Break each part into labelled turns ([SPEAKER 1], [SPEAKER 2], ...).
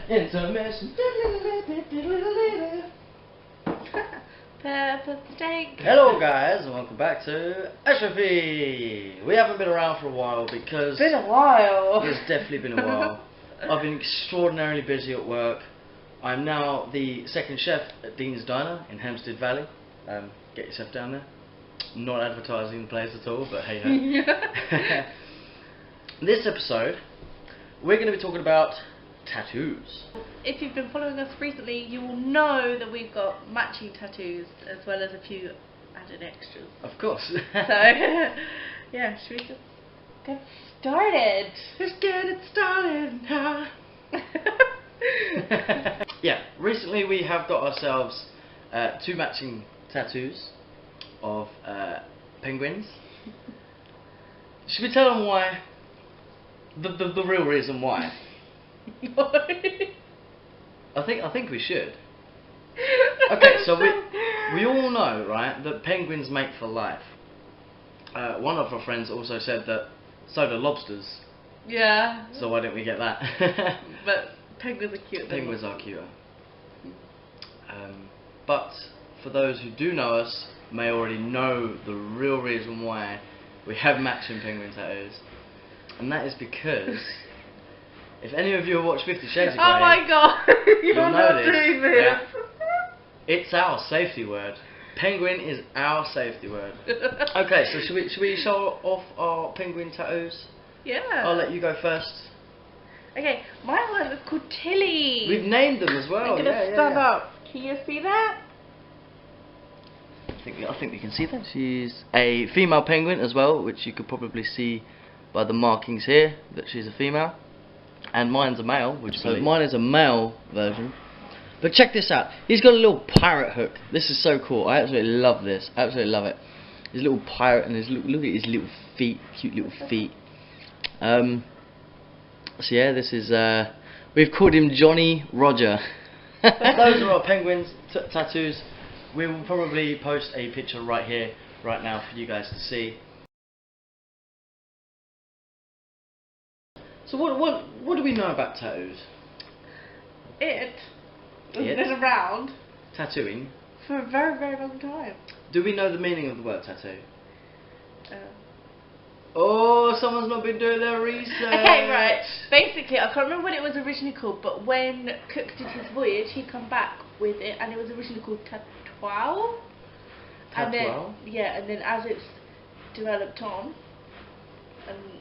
[SPEAKER 1] Intermission.
[SPEAKER 2] Pepper steak.
[SPEAKER 1] Hello guys and welcome back to Ashrafi. We haven't been around for a while because
[SPEAKER 2] Been a while.
[SPEAKER 1] it's definitely been a while. I've been extraordinarily busy at work. I'm now the second chef at Dean's Diner in Hampstead Valley. Get yourself down there. Not advertising the place at all, but hey ho. This episode we're going to be talking about tattoos.
[SPEAKER 2] If you've been following us recently, you will know that we've got matching tattoos as well as a few added extras.
[SPEAKER 1] Of course.
[SPEAKER 2] So, yeah, should we just get started?
[SPEAKER 1] Let's get it started now. Yeah, recently we have got ourselves two matching tattoos of penguins. Should we tell them why? The real reason why? I think we should. Okay, so we all know, right, that penguins mate for life. One of our friends also said that so do lobsters.
[SPEAKER 2] Yeah.
[SPEAKER 1] So why don't we get that?
[SPEAKER 2] But penguins are cute.
[SPEAKER 1] Penguins are cuter. But for those who do know us, may already know the real reason why we have matching penguin tattoos, and that is because if any of you have watched 50 Shades of Grey,
[SPEAKER 2] oh my god, you're
[SPEAKER 1] you'll know
[SPEAKER 2] not
[SPEAKER 1] this.
[SPEAKER 2] doing this.
[SPEAKER 1] Yeah. It's our safety word. Penguin is our safety word. Okay, so should we show off our penguin tattoos?
[SPEAKER 2] Yeah.
[SPEAKER 1] I'll let you go first.
[SPEAKER 2] Okay, my one is called Tilly.
[SPEAKER 1] We've named them as well.
[SPEAKER 2] I'm gonna stand up. Can you see that?
[SPEAKER 1] I think we can see that. She's a female penguin as well, which you could probably see by the markings here that she's a female. And mine's a male, so mine is a male version. But check this out. He's got a little pirate hook. This is so cool. I absolutely love this. Absolutely love it. His little pirate and look at his little feet, cute little feet. So yeah, this is we've called him Johnny Roger. Those are our penguins tattoos. We will probably post a picture right here, right now, for you guys to see. So what do we know about tattoos?
[SPEAKER 2] It has been around
[SPEAKER 1] tattooing
[SPEAKER 2] for a very, very long time.
[SPEAKER 1] Do we know the meaning of the word tattoo? Oh, someone's not been doing their research.
[SPEAKER 2] Okay, right. Basically, I can't remember what it was originally called, but when Cook did his voyage, he come back with it, and it was originally called Tatoual. And then, yeah, and then as it's developed on.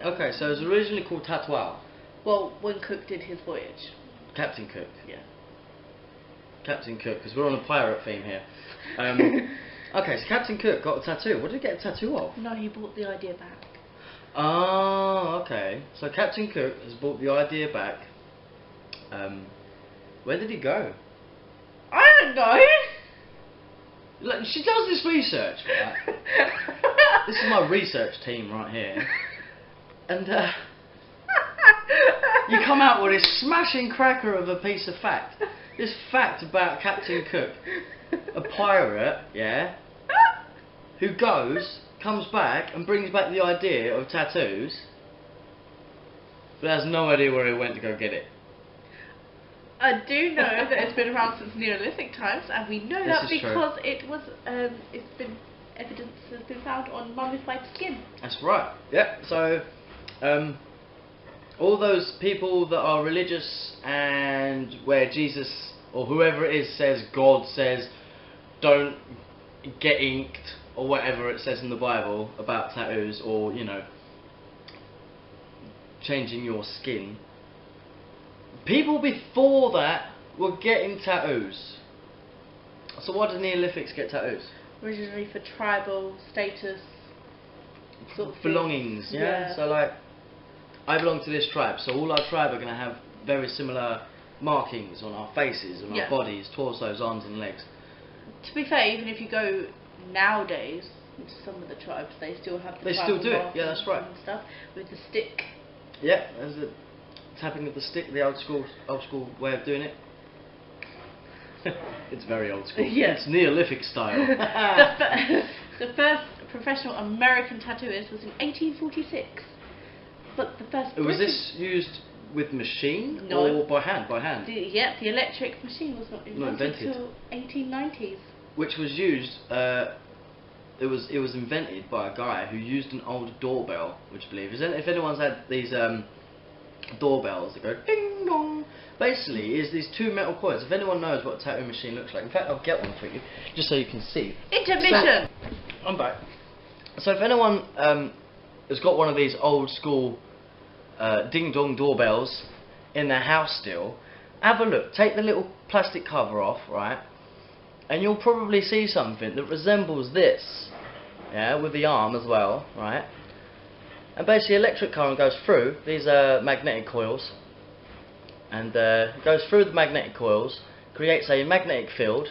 [SPEAKER 1] Okay, so it was originally called Tatoual.
[SPEAKER 2] Well, when Cook did his voyage.
[SPEAKER 1] Captain Cook.
[SPEAKER 2] Yeah.
[SPEAKER 1] Captain Cook, because we're on a pirate theme here. Okay, so Captain Cook got a tattoo. What did he get a tattoo of?
[SPEAKER 2] No, he brought the idea back.
[SPEAKER 1] Oh, okay. So Captain Cook has brought the idea back. Where did he go?
[SPEAKER 2] I don't know.
[SPEAKER 1] Look, she does this research, right? This is my research team right here. And you come out with this smashing cracker of a piece of fact. This fact about Captain Cook, a pirate, yeah, who comes back and brings back the idea of tattoos, but has no idea where he went to go get it.
[SPEAKER 2] I do know that it's been around since Neolithic times, and we know that because it was, evidence has been found on mummified skin.
[SPEAKER 1] That's right. Yeah. So, all those people that are religious and where Jesus or whoever it is says, God says, don't get inked or whatever it says in the Bible about tattoos, or you know, changing your skin. People before that were getting tattoos. So why did Neolithics get tattoos?
[SPEAKER 2] Originally for tribal status, sort of
[SPEAKER 1] belongings. Yeah. So like, I belong to this tribe, so all our tribe are going to have very similar markings on our faces, on our bodies, torsos, arms and legs.
[SPEAKER 2] To be fair, even if you go nowadays into some of the tribes, they still have the
[SPEAKER 1] still do it. Yeah, that's right.
[SPEAKER 2] And stuff with the stick.
[SPEAKER 1] Yeah, there's the tapping of the stick, the old school way of doing it. It's very old school.
[SPEAKER 2] Yeah.
[SPEAKER 1] It's Neolithic style.
[SPEAKER 2] The first professional American tattooist was in 1846. But the first
[SPEAKER 1] was this used with machine
[SPEAKER 2] No.
[SPEAKER 1] or by hand? By hand.
[SPEAKER 2] The electric machine was not invented until 1890s.
[SPEAKER 1] Which was used. It was invented by a guy who used an old doorbell. Would you believe? If anyone's had these doorbells that go ding dong. Basically, is these two metal coils. If anyone knows what a tattoo machine looks like, in fact, I'll get one for you, just so you can see.
[SPEAKER 2] Intermission!
[SPEAKER 1] So, I'm back. So if anyone has got one of these old school ding dong doorbells in their house still, have a look. Take the little plastic cover off, right? And you'll probably see something that resembles this, yeah, with the arm as well, right? And basically electric current goes through these magnetic coils, and it goes through the magnetic coils, creates a magnetic field,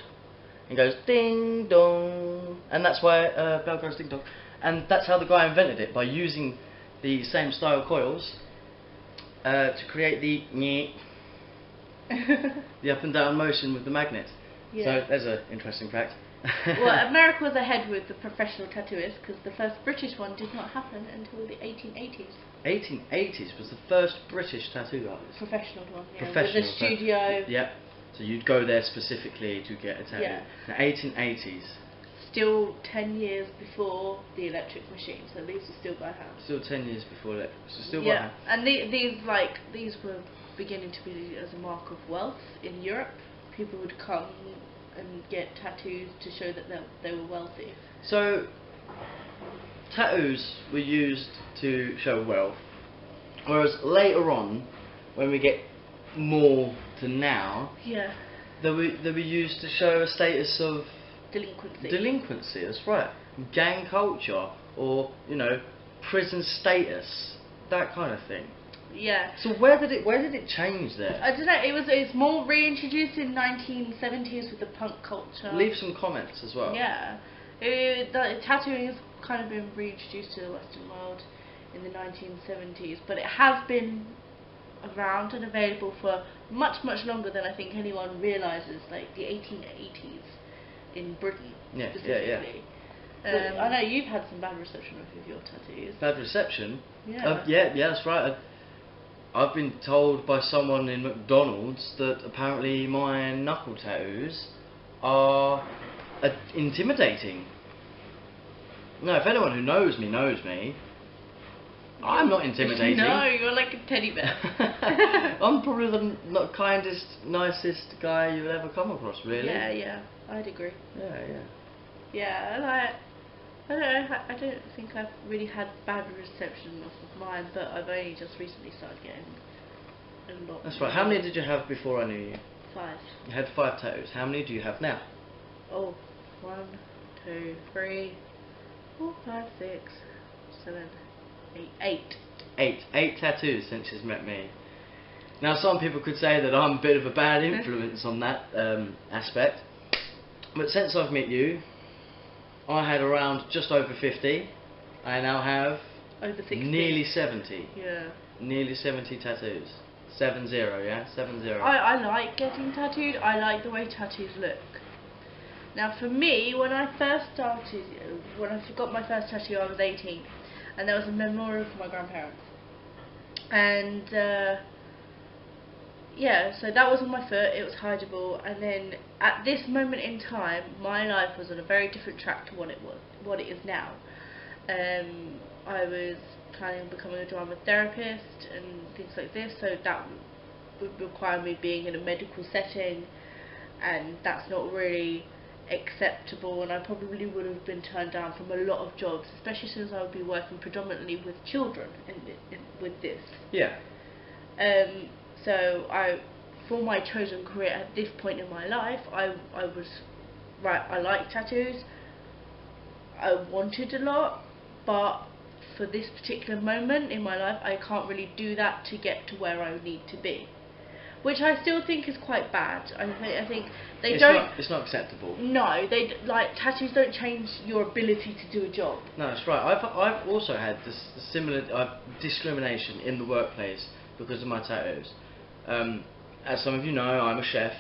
[SPEAKER 1] and goes ding dong, and that's why bell goes ding dong. And that's how the guy invented it, by using the same style coils to create the the up and down motion with the magnet.
[SPEAKER 2] Yeah.
[SPEAKER 1] So there's an interesting fact.
[SPEAKER 2] Well, America was ahead with the professional tattooists, because the first British one did not happen until the 1880s.
[SPEAKER 1] 1880s was the first British tattoo artist.
[SPEAKER 2] Professional one, yeah.
[SPEAKER 1] Professional.
[SPEAKER 2] With a studio.
[SPEAKER 1] Yep. So you'd go there specifically to get a tattoo.
[SPEAKER 2] Yeah.
[SPEAKER 1] The 1880s.
[SPEAKER 2] Still 10 years before the electric machine, so these are still by hand.
[SPEAKER 1] Still 10 years before electric. So still by
[SPEAKER 2] Yeah,
[SPEAKER 1] hand.
[SPEAKER 2] and these were beginning to be as a mark of wealth in Europe. People would come and get tattoos to show that they were wealthy.
[SPEAKER 1] So tattoos were used to show wealth, whereas later on, when we get more to now,
[SPEAKER 2] yeah,
[SPEAKER 1] they were used to show a status of
[SPEAKER 2] delinquency.
[SPEAKER 1] That's right. Gang culture, or prison status, that kind of thing.
[SPEAKER 2] Yeah.
[SPEAKER 1] So where did it change there?
[SPEAKER 2] I don't know. It's more reintroduced in 1970s with the punk culture.
[SPEAKER 1] Leave some comments as well.
[SPEAKER 2] Yeah. Tattooing has kind of been reintroduced to the Western world in the 1970s, but it has been around and available for much longer than I think anyone realises. Like the 1880s in Britain, specifically.
[SPEAKER 1] Yeah.
[SPEAKER 2] I know you've had some bad reception with your tattoos.
[SPEAKER 1] Bad reception?
[SPEAKER 2] Yeah.
[SPEAKER 1] Yeah, that's right. I've been told by someone in McDonald's that apparently my knuckle tattoos are intimidating. No, if anyone who knows me knows me, I'm not intimidating.
[SPEAKER 2] No, you're like a teddy bear.
[SPEAKER 1] I'm probably the kindest, nicest guy you'll ever come across, really.
[SPEAKER 2] Yeah, I'd agree.
[SPEAKER 1] Yeah.
[SPEAKER 2] Yeah, I don't think I've really had bad reception of mine, but I've only just recently started getting a lot.
[SPEAKER 1] That's right. How many did you have before I knew you?
[SPEAKER 2] 5.
[SPEAKER 1] You had 5 tattoos. How many do you have now?
[SPEAKER 2] Oh, 1, 2, 3, 4, 5, 6, 7, 8.
[SPEAKER 1] 8 tattoos since she's met me. Now some people could say that I'm a bit of a bad influence on that aspect, but since I've met you, I had around just over 50. I now have
[SPEAKER 2] over 60.
[SPEAKER 1] Nearly 70.
[SPEAKER 2] Yeah.
[SPEAKER 1] Nearly 70 tattoos. 70, yeah? 70.
[SPEAKER 2] I like getting tattooed. I like the way tattoos look. Now for me, when I got my first tattoo, I was 18. And there was a memorial for my grandparents. And yeah, so that was on my foot, it was hideable, and then at this moment in time my life was on a very different track to what it is now. I was planning on becoming a drama therapist and things like this, so that would require me being in a medical setting, and that's not really acceptable, and I probably would have been turned down from a lot of jobs, especially since I would be working predominantly with children with this.
[SPEAKER 1] Yeah.
[SPEAKER 2] So for my chosen career at this point in my life, I was right. I like tattoos. I wanted a lot, but for this particular moment in my life, I can't really do that to get to where I need to be, which I still think is quite bad. I think
[SPEAKER 1] it's not acceptable.
[SPEAKER 2] No, tattoos don't change your ability to do a job.
[SPEAKER 1] No, that's right. I've also had this similar discrimination in the workplace because of my tattoos. As some of you know, I'm a chef,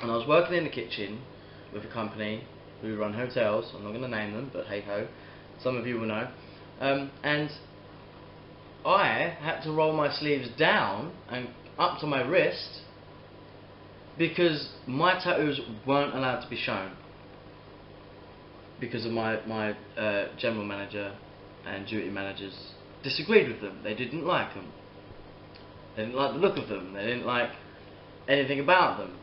[SPEAKER 1] and I was working in the kitchen with a company who run hotels. I'm not going to name them, but hey ho, some of you will know. And I had to roll my sleeves down and up to my wrist because my tattoos weren't allowed to be shown because of my general manager and duty managers disagreed with them. They didn't like them. They didn't like the look of them. They didn't like anything about them.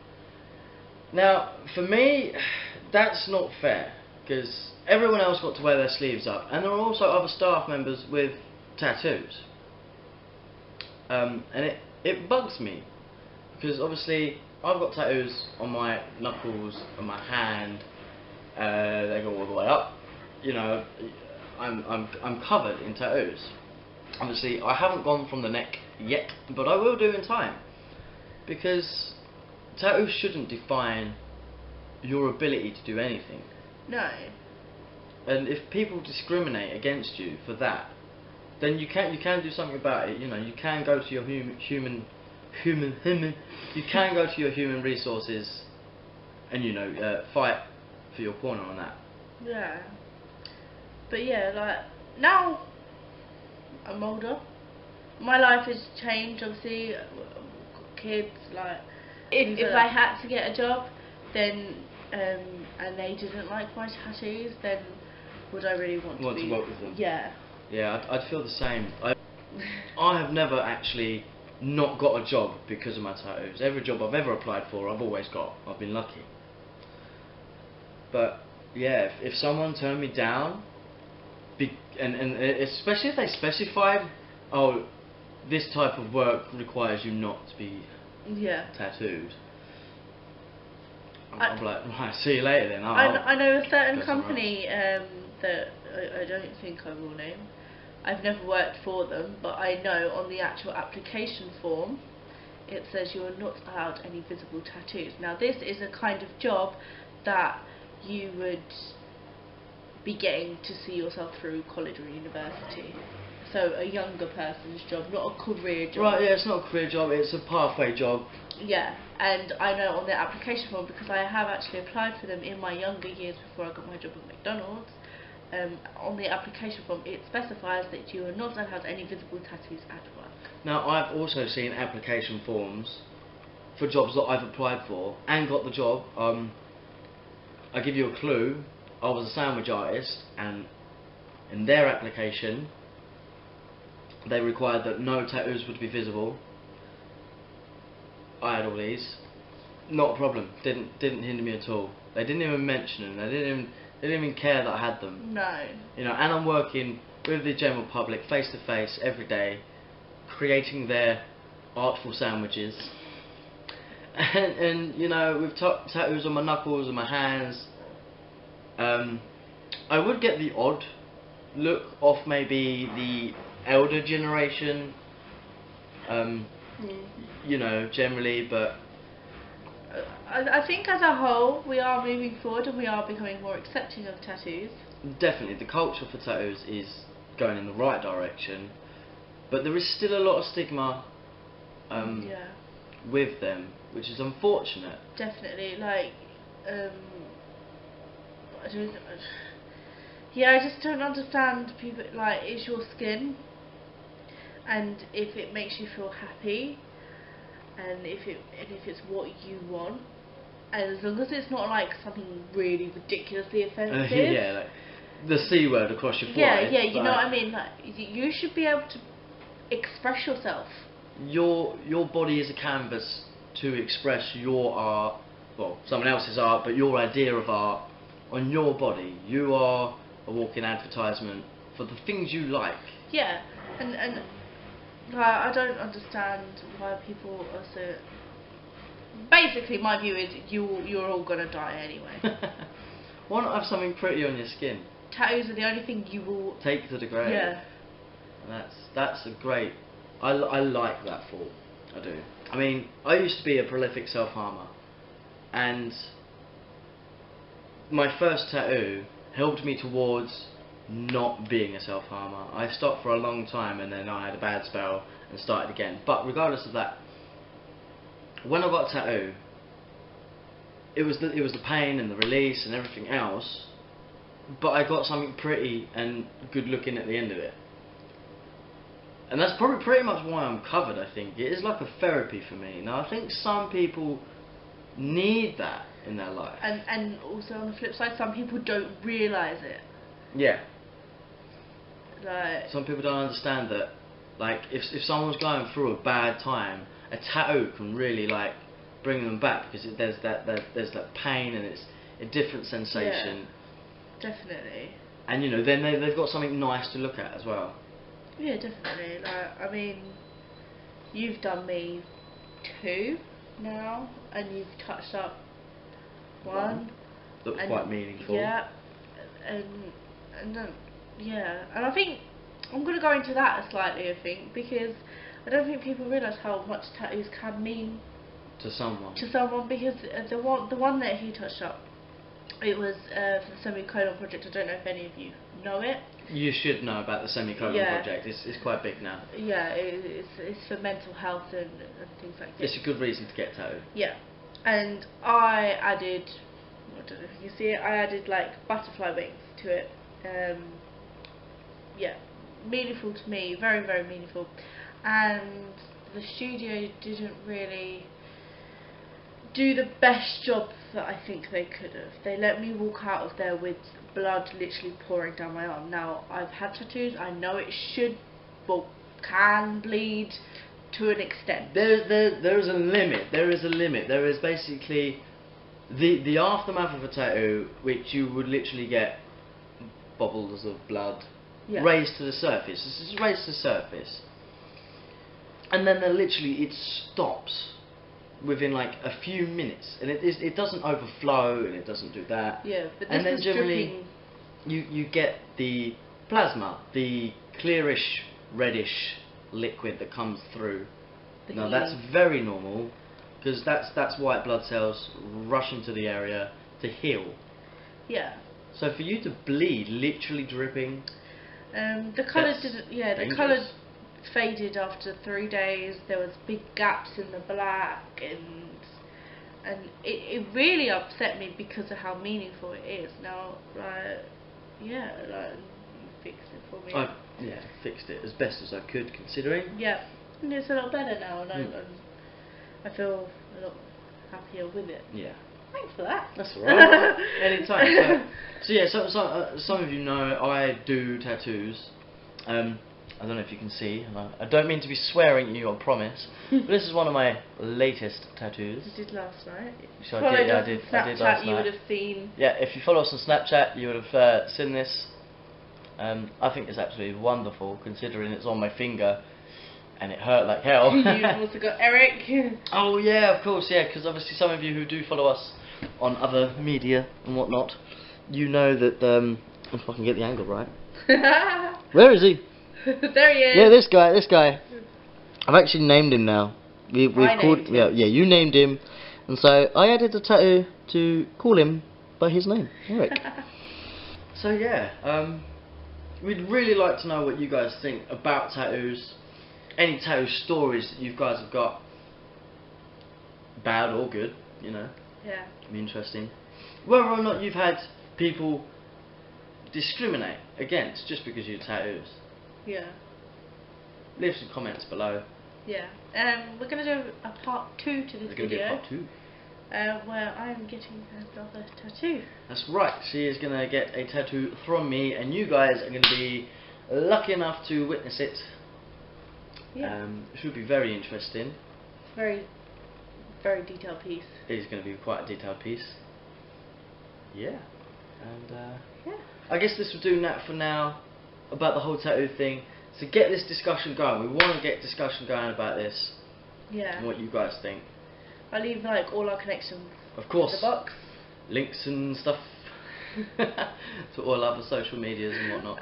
[SPEAKER 1] Now, for me, that's not fair because everyone else got to wear their sleeves up, and there were also other staff members with tattoos. And it bugs me because obviously I've got tattoos on my knuckles, on my hand. They go all the way up. You know, I'm covered in tattoos. Obviously, I haven't gone from the neck yet, but I will do in time because tattoos shouldn't define your ability to do anything.
[SPEAKER 2] No.
[SPEAKER 1] And if people discriminate against you for that, then you can do something about it. You know, you can go to your you can go to your human resources and, you know, fight for your corner on that.
[SPEAKER 2] Yeah. But yeah, like, now I'm older, my life has changed, obviously. I've got kids, like, if I had to get a job, then and they didn't like my tattoos, then would I really want to
[SPEAKER 1] work with them?
[SPEAKER 2] Yeah.
[SPEAKER 1] Yeah, I'd feel the same. I have never actually not got a job because of my tattoos. Every job I've ever applied for, I've always got. I've been lucky. But yeah, if someone turned me down, and especially if they specified, oh, this type of work requires you not to be tattooed, I'm like, right, see you later then.
[SPEAKER 2] I know a certain company that I don't think I will name. I've never worked for them, but I know on the actual application form it says you are not allowed any visible tattoos. Now this is a kind of job that you would be getting to see yourself through college or university. So a younger person's job, not a career job.
[SPEAKER 1] Right, yeah, it's not a career job, it's a pathway job.
[SPEAKER 2] Yeah, and I know on their application form, because I have actually applied for them in my younger years before I got my job at McDonald's, on the application form it specifies that you are not allowed any visible tattoos at work.
[SPEAKER 1] Now I've also seen application forms for jobs that I've applied for and got the job. I give you a clue, I was a sandwich artist, and in their application they required that no tattoos would be visible. I had all these, not a problem, didn't hinder me at all. They didn't even mention them, they didn't even care that I had them.
[SPEAKER 2] No.
[SPEAKER 1] You know, and I'm working with the general public face to face every day, creating their artful sandwiches. And you know, with tattoos on my knuckles and my hands, I would get the odd look off maybe the elder generation, you know, generally, but
[SPEAKER 2] I think as a whole we are moving forward and we are becoming more accepting of tattoos.
[SPEAKER 1] Definitely, the culture for tattoos is going in the right direction, but there is still a lot of stigma with them, which is unfortunate.
[SPEAKER 2] Definitely, like, I just don't understand people, like, it's your skin, and if it makes you feel happy, and if it's what you want, and as long as it's not like something really ridiculously offensive.
[SPEAKER 1] Yeah, like the C word across your forehead.
[SPEAKER 2] Yeah, you know what I mean. Like, you should be able to express yourself. Your
[SPEAKER 1] body is a canvas to express your art, well, someone else's art, but your idea of art on your body. You are a walking advertisement for the things you like.
[SPEAKER 2] Yeah, and I don't understand why people are so. Basically, my view is you're all gonna die anyway.
[SPEAKER 1] Why not have something pretty on your skin?
[SPEAKER 2] Tattoos are the only thing you will
[SPEAKER 1] take to the grave.
[SPEAKER 2] Yeah.
[SPEAKER 1] And that's a great. I like that thought. I do. I mean, I used to be a prolific self-harmer, and my first tattoo helped me towards not being a self-harmer. I stopped for a long time and then I had a bad spell and started again. But regardless of that, when I got a tattoo, it was the pain and the release and everything else, but I got something pretty and good looking at the end of it. And that's probably pretty much why I'm covered, I think. It is like a therapy for me. Now, I think some people need that in their life.
[SPEAKER 2] And also on the flip side, some people don't realise it.
[SPEAKER 1] Yeah.
[SPEAKER 2] Like,
[SPEAKER 1] some people don't understand that, like, if someone's going through a bad time, a tattoo can really, like, bring them back, because there's that pain and it's a different sensation.
[SPEAKER 2] Yeah, definitely.
[SPEAKER 1] And, you know, then they've got something nice to look at as well.
[SPEAKER 2] Yeah, definitely. Like, I mean, you've done me 2 now, and you've touched up 1.
[SPEAKER 1] That was quite meaningful.
[SPEAKER 2] Yeah, and yeah, and I think I'm going to go into that slightly, I think, because I don't think people realise how much tattoos can mean
[SPEAKER 1] to someone.
[SPEAKER 2] Because the one that he touched up, it was for the Semicolon Project. I don't know if any of you know it.
[SPEAKER 1] You should know about the Semicolon Project. It's quite big now.
[SPEAKER 2] Yeah, it's for mental health and things like this.
[SPEAKER 1] It's a good reason to get tattooed.
[SPEAKER 2] Yeah, and I added, I don't know if you can see it, I added like butterfly wings to it. Yeah, meaningful to me, very, very meaningful. And the studio didn't really do the best job that I think they could have. They let me walk out of there with blood literally pouring down my arm. Now, I've had tattoos, I know it can bleed to an extent.
[SPEAKER 1] There is a limit. There is a limit. There is basically the aftermath of a tattoo, which you would literally get bubbles of blood raised to the surface. This is raised to the surface, and then it stops within like a few minutes, and it doesn't overflow and it doesn't do that.
[SPEAKER 2] Yeah, but this
[SPEAKER 1] and then
[SPEAKER 2] is
[SPEAKER 1] generally you get the plasma, the clearish reddish liquid that comes through. Now that's very normal, because that's white blood cells rushing to the area to heal.
[SPEAKER 2] Yeah.
[SPEAKER 1] So for you to bleed, literally dripping.
[SPEAKER 2] The colour didn't. Yeah, the colour faded after 3 days. There was big gaps in the black, and it really upset me because of how meaningful it is. Now, you fixed it for me.
[SPEAKER 1] I fixed it as best as I could, considering.
[SPEAKER 2] Yeah, and it's a lot better now, and I feel a lot happier with it.
[SPEAKER 1] Yeah.
[SPEAKER 2] Thanks for that.
[SPEAKER 1] That's alright. Anytime. So yeah, some of you know I do tattoos. I don't know if you can see. I don't mean to be swearing at you, I promise. But this is one of my latest tattoos.
[SPEAKER 2] You did last night.
[SPEAKER 1] So I did last night.
[SPEAKER 2] You would have seen.
[SPEAKER 1] Yeah, if you follow us on Snapchat, you would have seen this. I think it's absolutely wonderful, considering it's on my finger. And it hurt like hell.
[SPEAKER 2] You've also got Eric.
[SPEAKER 1] Oh yeah, of course, yeah, because obviously some of you who do follow us on other media and whatnot, you know that, if I can get the angle right. Where is he?
[SPEAKER 2] There he is.
[SPEAKER 1] Yeah, this guy. I've actually named him now. We've called him. Yeah, you named him, and so I added a tattoo to call him by his name, Eric. So yeah, we'd really like to know what you guys think about tattoos. Any tattoo stories that you guys have got, bad or good, you know.
[SPEAKER 2] Yeah.
[SPEAKER 1] It'd be interesting. Whether or not you've had people discriminate against just because you have tattoos.
[SPEAKER 2] Yeah.
[SPEAKER 1] Leave some comments below.
[SPEAKER 2] Yeah. We're going to do a part 2 to this video.
[SPEAKER 1] There's going to be a part 2.
[SPEAKER 2] Where I'm getting another tattoo.
[SPEAKER 1] That's right. She is going to get a tattoo from me, and you guys are going to be lucky enough to witness it.
[SPEAKER 2] Yeah.
[SPEAKER 1] It should be very interesting.
[SPEAKER 2] Very, very detailed piece.
[SPEAKER 1] It is going to be quite a detailed piece. Yeah. And
[SPEAKER 2] yeah.
[SPEAKER 1] I guess this will do that for now about the whole tattoo thing. So get this discussion going. We want to get discussion going about this.
[SPEAKER 2] Yeah.
[SPEAKER 1] And what you guys think.
[SPEAKER 2] I'll leave like all our connections.
[SPEAKER 1] Of course.
[SPEAKER 2] In the box.
[SPEAKER 1] Links and stuff to all other social medias and whatnot.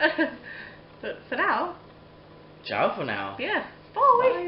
[SPEAKER 2] But for now.
[SPEAKER 1] Ciao for now.
[SPEAKER 2] Yeah. Bye. Bye.